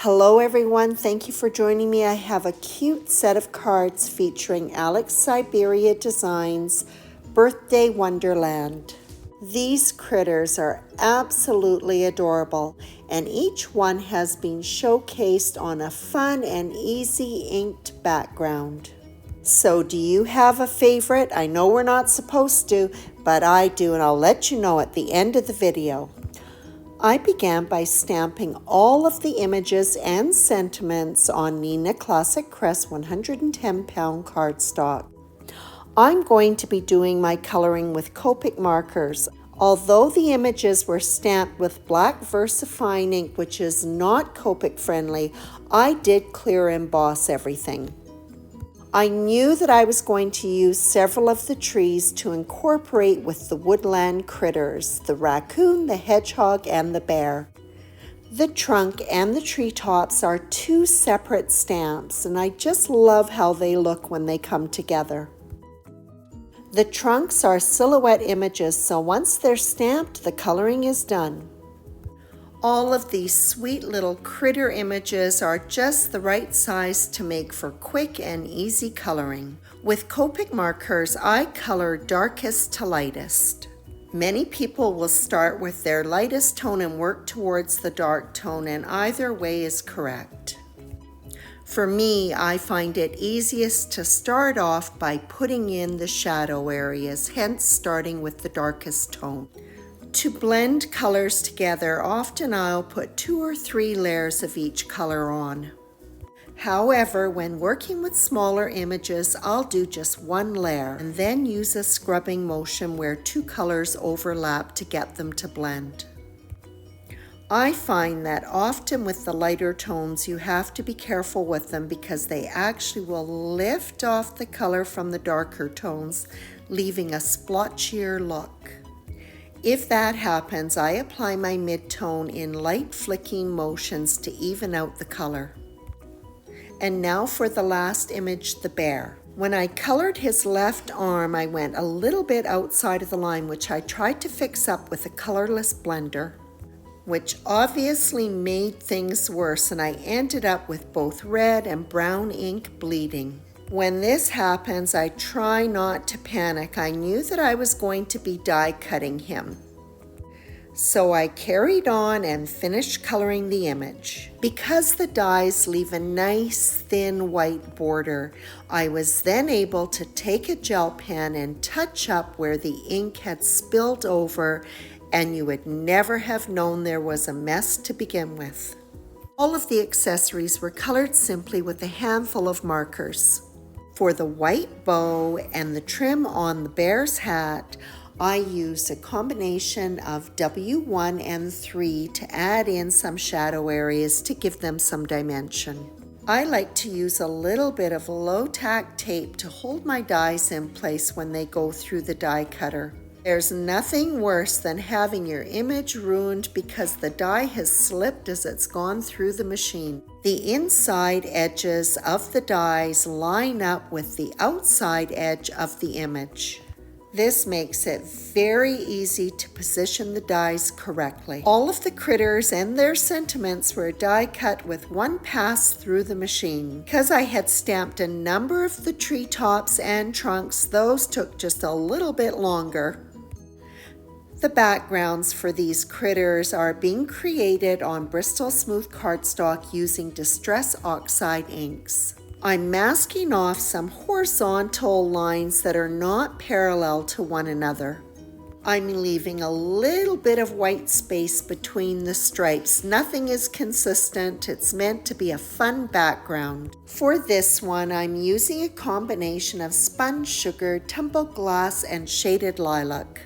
Hello everyone, thank you for joining me. I have a cute set of cards featuring Alex Syberia Designs Birthday Wonderland. These critters are absolutely adorable, and each one has been showcased on a fun and easy inked background. So do you have a favorite? I know we're not supposed to, but I do, and I'll let you know at the end of the video. I began by stamping all of the images and sentiments on Neenah Classic Crest 110-pound cardstock. I'm going to be doing my coloring with Copic markers. Although the images were stamped with black VersaFine ink, which is not Copic friendly, I did clear emboss everything. I knew that I was going to use several of the trees to incorporate with the woodland critters, the raccoon, the hedgehog, and the bear. The trunk and the treetops are two separate stamps, and I just love how they look when they come together. The trunks are silhouette images, so once they're stamped, the coloring is done. All of these sweet little critter images are just the right size to make for quick and easy coloring. With Copic markers, I color darkest to lightest. Many people will start with their lightest tone and work towards the dark tone, and either way is correct. For me, I find it easiest to start off by putting in the shadow areas, hence starting with the darkest tone. To blend colors together, often I'll put 2 or 3 layers of each color on. However, when working with smaller images, I'll do just 1 layer and then use a scrubbing motion where 2 colors overlap to get them to blend. I find that often with the lighter tones, you have to be careful with them because they actually will lift off the color from the darker tones, leaving a splotchier look. If that happens, I apply my mid-tone in light flicking motions to even out the color. And now for the last image, the bear. When I colored his left arm, I went a little bit outside of the line, which I tried to fix up with a colorless blender, which obviously made things worse, and I ended up with both red and brown ink bleeding. When this happens, I try not to panic. I knew that I was going to be die cutting him. So I carried on and finished coloring the image. Because the dies leave a nice thin white border, I was then able to take a gel pen and touch up where the ink had spilled over, and you would never have known there was a mess to begin with. All of the accessories were colored simply with a handful of markers. For the white bow and the trim on the bear's hat, I used a combination of W1 and 3 to add in some shadow areas to give them some dimension. I like to use a little bit of low-tack tape to hold my dies in place when they go through the die cutter. There's nothing worse than having your image ruined because the die has slipped as it's gone through the machine. The inside edges of the dies line up with the outside edge of the image. This makes it very easy to position the dies correctly. All of the critters and their sentiments were die cut with 1 pass through the machine. Because I had stamped a number of the treetops and trunks, those took just a little bit longer. The backgrounds for these critters are being created on Bristol Smooth cardstock using Distress Oxide inks. I'm masking off some horizontal lines that are not parallel to one another. I'm leaving a little bit of white space between the stripes. Nothing is consistent. It's meant to be a fun background. For this one, I'm using a combination of spun sugar, tumbled glass, and shaded lilac.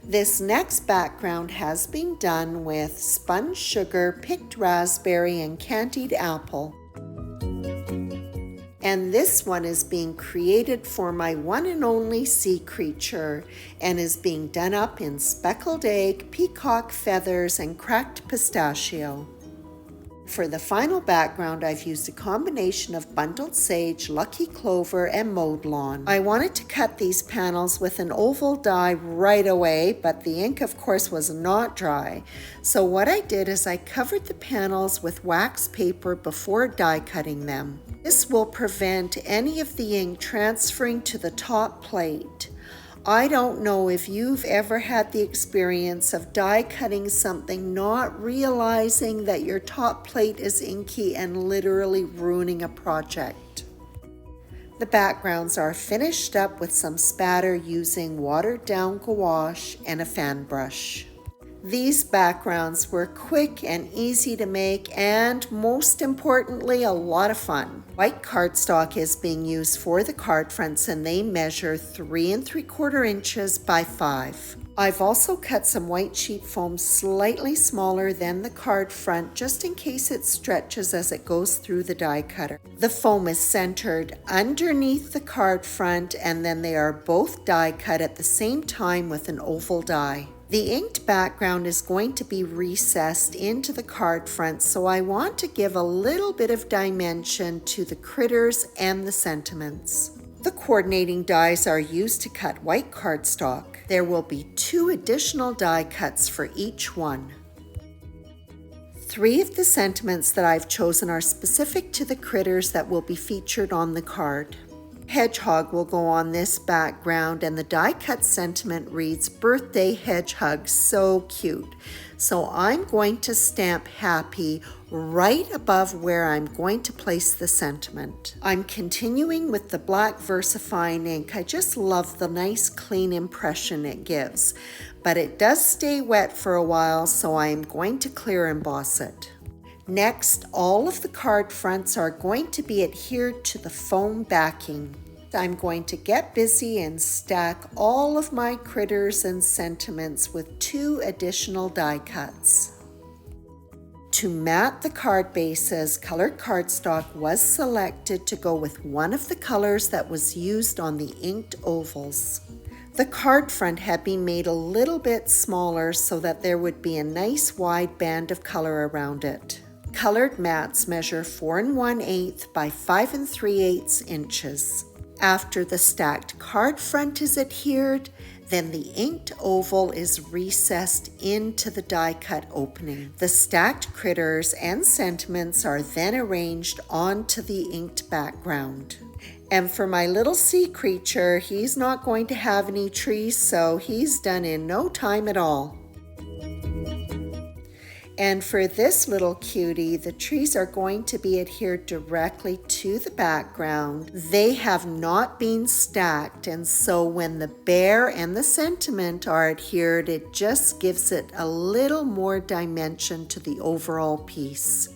This next background has been done with spun sugar, picked raspberry, and candied apple. And this one is being created for my one and only sea creature and is being done up in speckled egg, peacock feathers, and cracked pistachio. For the final background, I've used a combination of bundled sage, lucky clover, and mowed lawn. I wanted to cut these panels with an oval die right away, but the ink of course was not dry. So what I did is I covered the panels with wax paper before die cutting them. This will prevent any of the ink transferring to the top plate. I don't know if you've ever had the experience of die cutting something, not realizing that your top plate is inky and literally ruining a project. The backgrounds are finished up with some spatter using watered down gouache and a fan brush. These backgrounds were quick and easy to make, and most importantly, a lot of fun. White cardstock is being used for the card fronts, and they measure 3 3/4 inches by 5. I've also cut some white sheet foam slightly smaller than the card front, just in case it stretches as it goes through the die cutter. The foam is centered underneath the card front, and then they are both die cut at the same time with an oval die. The inked background is going to be recessed into the card front, so I want to give a little bit of dimension to the critters and the sentiments. The coordinating dies are used to cut white cardstock. There will be 2 additional die cuts for each one. 3 of the sentiments that I've chosen are specific to the critters that will be featured on the card. Hedgehog will go on this background, and the die cut sentiment reads birthday hedgehog, so cute. So I'm going to stamp happy right above where I'm going to place the sentiment. I'm continuing with the black VersaFine ink. I just love the nice clean impression it gives, but it does stay wet for a while, so I'm going to clear emboss it. Next, all of the card fronts are going to be adhered to the foam backing. I'm going to get busy and stack all of my critters and sentiments with 2 additional die cuts. To mat the card bases, colored cardstock was selected to go with one of the colors that was used on the inked ovals. The card front had been made a little bit smaller so that there would be a nice wide band of color around it. Colored mats measure 4 1/8 by 5 3/8 inches. After the stacked card front is adhered, then the inked oval is recessed into the die cut opening. The stacked critters and sentiments are then arranged onto the inked background. And for my little sea creature, he's not going to have any trees, so he's done in no time at all. And for this little cutie, the trees are going to be adhered directly to the background. They have not been stacked, and so when the bear and the sentiment are adhered, it just gives it a little more dimension to the overall piece.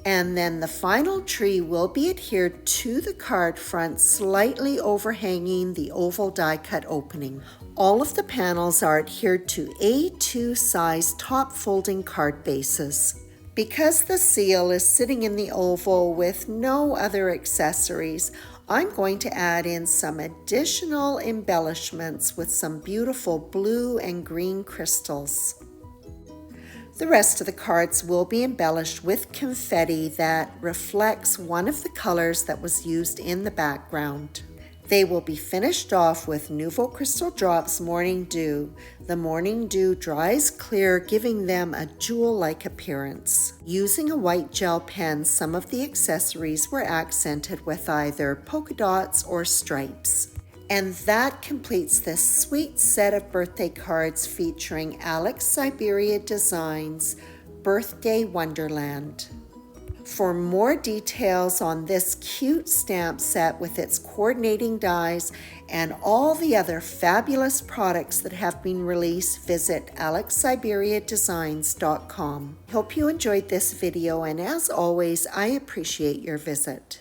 And then the final tree will be adhered to the card front, slightly overhanging the oval die cut opening. All of the panels are adhered to A2 size top folding card bases. Because the seal is sitting in the oval with no other accessories, I'm going to add in some additional embellishments with some beautiful blue and green crystals. The rest of the cards will be embellished with confetti that reflects one of the colors that was used in the background. They will be finished off with Nouveau Crystal Drops Morning Dew. The Morning Dew dries clear, giving them a jewel-like appearance. Using a white gel pen, some of the accessories were accented with either polka dots or stripes. And that completes this sweet set of birthday cards featuring Alex Syberia Designs Birthday Wonderland. For more details on this cute stamp set with its coordinating dies and all the other fabulous products that have been released, visit alexsyberiadesigns.com. Hope you enjoyed this video, and as always, I appreciate your visit.